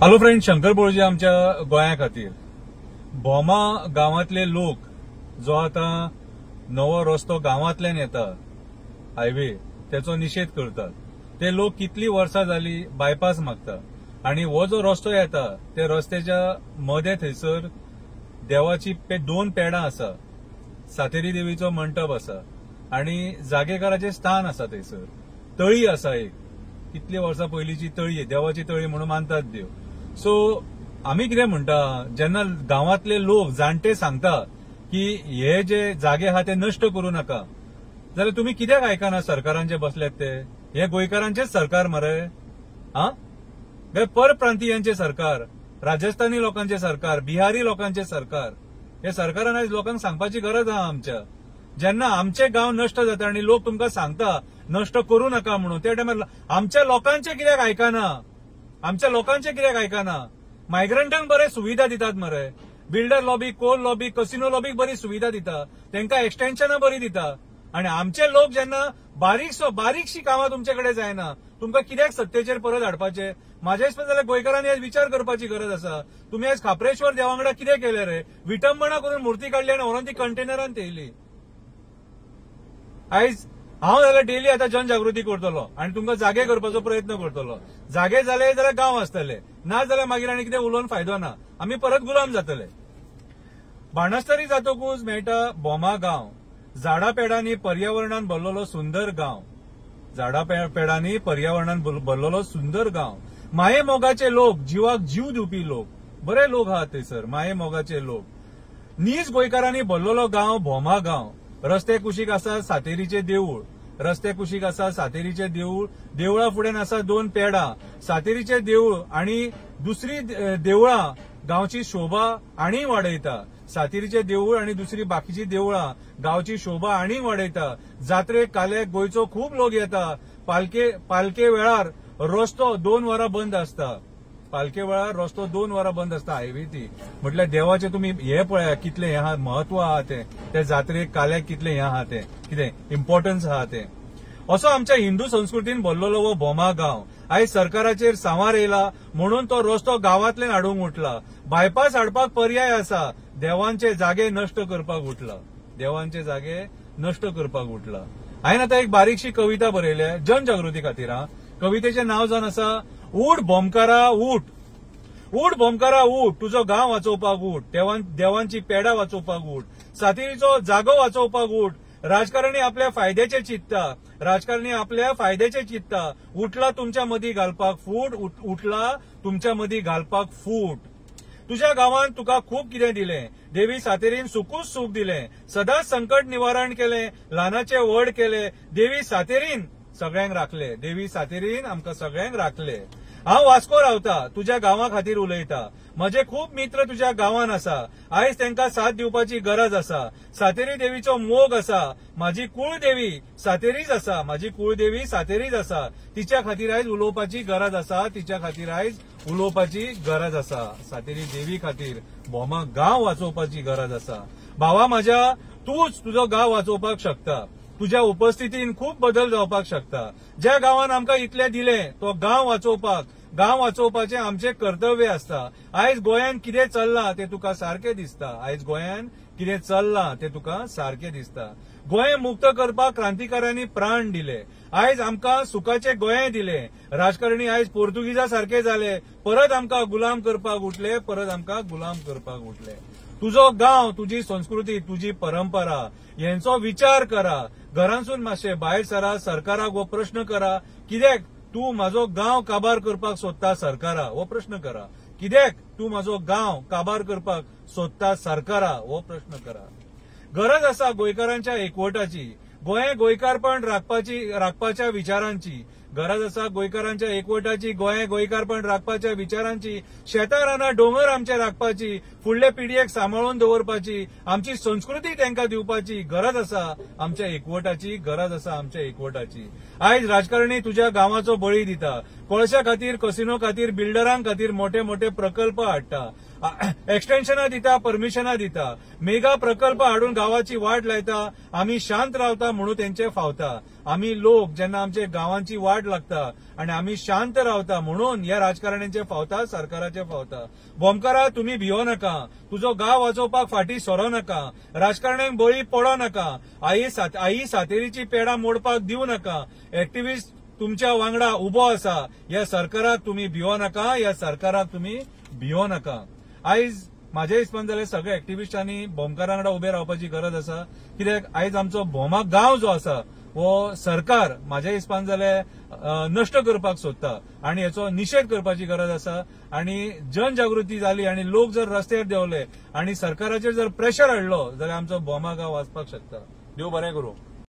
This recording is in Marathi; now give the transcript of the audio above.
हॅलो फ्रेंड, शंकर बोळजे आमच्या गोंया खातीर भोमा गांवांतले लोक जो आता नवो रस्तो गांवांतल्यान येता हायवे त्याचो निषेध करतात। ते लोक कितली वर्सां जाली बायपास मागतात आणि हो जो रस्तो येता ते रस्त्याच्या मदें थंयसर देवाची दोन पेडां आसा, सातेरी देवीचो मंडप आसा आणि जागेकाराचें स्थान आसा, थंयसर तळी आसा, एक कितली वर्सां पयलींची तळी, देवाची तळी म्हणून मानतात देव। सो आमी कितें म्हणटा, जेन्ना गांवांतले लोक जाणटे सांगता की हे जे जागे आहा ते नष्ट करू नका, जाल्यार तुम्ही कित्याक आयकना सरकारांचे बसल्यात ते? हे गोंयकारांचेच सरकार मरे, हे परप्रांतीयांचे सरकार, राजस्थानी लोकांचे सरकार, बिहारी लोकांचे सरकार। हे सरकारान आयज लोकांक सांगपाची गरज आहा आमच्या। जेन्ना आमचे गांव नष्ट जाता आणि लोक तुमकां सांगता नष्ट करू नका म्हणून, त्या टायमार आमच्या लोकांचे कित्याक आयकना? आमच्या लोकांचे कित्याक आयकना? मायग्रंटांक बरे सुविधा दितात मरे, builder lobby, coal lobby, casino लॉबीक बरी सुविधा दिता, तांकां एक्सटेन्शनां बरी दिता। आणि आमचे लोक जेन्ना बारीकशी कामां तुमचे कडेन जायना, तुमकां कित्याक सत्तेचेर परत हाडपाचे? म्हाज्या हिसपान जाल्यार गोंयकारांनी आज विचार करपाची गरज आसा। तुम्ही आज खापरेश्वर देवा वांगडा कितें केलें रे? विटंबना करून मूर्ती काडली आणि व्हरून ती कंटेनरान थेयली। आयज हांव जाल्यार डेली आता जनजागृती करतलो आणि तुमकां जागे करपाचो प्रयत्न करतलो। जागे जाले जाल्यार गांव आसतले, ना जाल्यार मागीर आनी कितें उलोवन फायदो ना, आमी परत गुलाम जातले। बाणस्तारी जातकूच मेळटा भोमा गांव, झाडां पेडांनी पर्यावरणान भरलेलो सुंदर गांव, झाडां पेडांनी पर्यावरणान भरलेलो सुंदर गांव। माये मोगाचे लोक, जिवाक जीव दिवपी लोक, बरे लोक आहात थंयसर, माये मोगाचे लोक। नीज गोंयकारांनी भरलेलो गांव भोमा गांव। रस्ते कुशीक आसा सातेरीचे देवूळ, रस्ते कुशीक आसा सातेरीचे देवूळ, देवळा फुड्यान आसा दोन पेडां, सातेरीचे देवूळ आणि दुसरी देवळां गांवची शोभा आनी वाडयता। सातेरीचे देवूळ आणि दुसरी बाकीची देवळां गांवची शोभा आनी वाडयता। जात्रेक काल्याक गोंयचो खूब लोक येता। पालखे वेळार रस्तो 2 वरां बंद आसता, पालखे वेळार रस्तो 2 वरां बंद आसता हायवे ती। म्हटल्यार देवाचे तुम्ही हे पळया कितले हे आहा, महत्व आहा ते जात्रेक काल्याक कितले हे आहा, ते कितें इम्पॉर्टन्स आहा ते। असो आमच्या हिंदू संस्कृतीन भरलेलो हो भोमा गांव आयज सरकाराचेर सांवार येयला म्हणून तो रस्तो गांवांतल्यान हाडूंक उठला। बायपास हाडपाक पर्याय आसा, देवांचे जागे नष्ट करपाक उठला, देवांचे जागे नष्ट करपाक उठला। हांवें आतां एक बारीकशी कविता बरयल्या जनजागृती खातीर। कवितेचें नांव जावन आसा उठ भोमकारा उठ, उठ भोमकारा उठ, तुजो गांव वाचोवपाक उठ, देवांची पेडां वाचोवपाक उठ, सातेरीचो जागो वाचोवपाक उठ। राजकारणी आपल्या फायद्याचे चित्ता, राजकारणी आपल्या फायद्याचे चित्ता, उठला तुमच्या मदीं घालपाक फूट, उठला तुमच्या मदीं घालपाक फूट। तुझ्या गांवांत तुका खूब कितें दिलें, देवी सातेरीन सुखूच सूख दिलें, सदांच संकट निवारण केलें, ल्हानाचे व्हड केलें, देवी सातेरीन सगळ्यांक राखले, देवी सातेरीन आमकां सगळ्यांक राखले। हांव वास्को रावता, तुज्या गांवा खातीर उलयता, म्हजे खूब मित्र तुज्या गांवांत आसा, आयज तांकां साथ दिवपाची गरज आसा। सातेरी देवीचो मोग आसा, म्हाजी कुळदेवी सातेरीच आसा, म्हाजी कुळदेवी सातेरीच आसा, तिच्या खातीर आयज उलोवपाची गरज आसा, तिच्या खातीर आयज उलोवपाची गरज आसा। सातेरी देवी खातीर भोमा गांव वाचोवपाची गरज आसा। भावा म्हाज्या, तूच तुजो गांव वाचोवपाक शकता, तुझ्या उपस्थितीन खूप बदल जावपाक शकता। ज्या गांवान आमकां इतलें दिलें तो गांव वाचोवपाचें आमचें कर्तव्य आसता। आयज गोंयान कितें चल्लां तें तुका सारकें दिसता, आयज गोंयान कितें चल्लां तें तुका सारकें दिसता। गोंय मुक्त करपाक क्रांतिकारांनी प्राण दिले, आयज आमकां सुखाचें गोंय दिलें। राजकारणी आयज पोर्तुगीजा सारखे जाले, परत आमकां गुलाम करपाक उठले, परत आमकां गुलाम करपाक उठले। तुजो गांव, तुजी संस्कृती, तुजी परंपरा यांचो विचार करा। घरांसून मातशें भायर सरा, सरकाराक हो प्रश्न करा, कित्याक तूं म्हाजो गांव काबार करपाक सोदता सरकारा, हो प्रश्न करा। कित्याक तूं म्हाजो गांव काबार करपाक सोदता सरकारा, हो प्रश्न करा। गरज आसा गोंयकारांच्या एकवटाची, गोंय गोंयकारपण राखपाच्या विचारांची गरज आसा, गोंयकारांच्या एकवटाची, गोंय गोंयकारपण राखपाच्या विचारांची, शेतां रानां दोंगर आमचे राखपाची, फुडले पिडयेक सांबाळून दवरपाची, आमची संस्कृती तांकां दिवपाची गरज आसा आमच्या एकवटाची, गरज आसा आमच्या एकवटाची। आयज राजकारणी तुज्या गांवाचो बळी दिता, कोळशा खातीर, कसिनो खातीर, बिल्डरांक खातीर मोठे मोठे प्रकल्प हाडटा, एक्सटेन्शनां दिता, परमिशनां दिता, मेगा प्रकल्प हाडून गांवाची वाट लायता, आमी शांत रावता म्हणून तेंचे फावता। आम्ही लोक जेन्ना आमच्या गावांची वाट लागता आणि आम्ही शांत रावता म्हणून ह्या राजकारण्यांचे फावता, सरकाराचे फावता. बोमकारा, तुम्ही भिवो नका, तुजो गाव वाचोवपाक फाटी सरो नका, राजकारण्यांक बळी पडो नका, आई सातेरीची पेडां मोडपाक दिवं नका. एक्टिव्हिस्ट तुमच्या वांगडा उबो आसा. ह्या सरकाराक तुम्ही भिवो नका, ह्या सरकाराक तुम्ही भिवो नका. आयज म्हाज्या हिसपान जाल्यार सगळ्या एक्टिव्हिस्टांनी बोमकारा वांगडा उबे रावपाची गरज आसा. कित्याक आयज आमचो बोमा गांव जो आसा हो सरकार म्हाज्या हिसपान जाल्यार नश्ट करपाक सोदता आणि हाचो निषेध करपाची गरज आसा. आणि जनजागृती जाली आणि लोक जर रस्त्यार देवले आणि सरकाराचेर जर प्रेशर हाडलो जाल्यार आमचो बोमा गांव वाचपाक शकता. देव बरें करूं.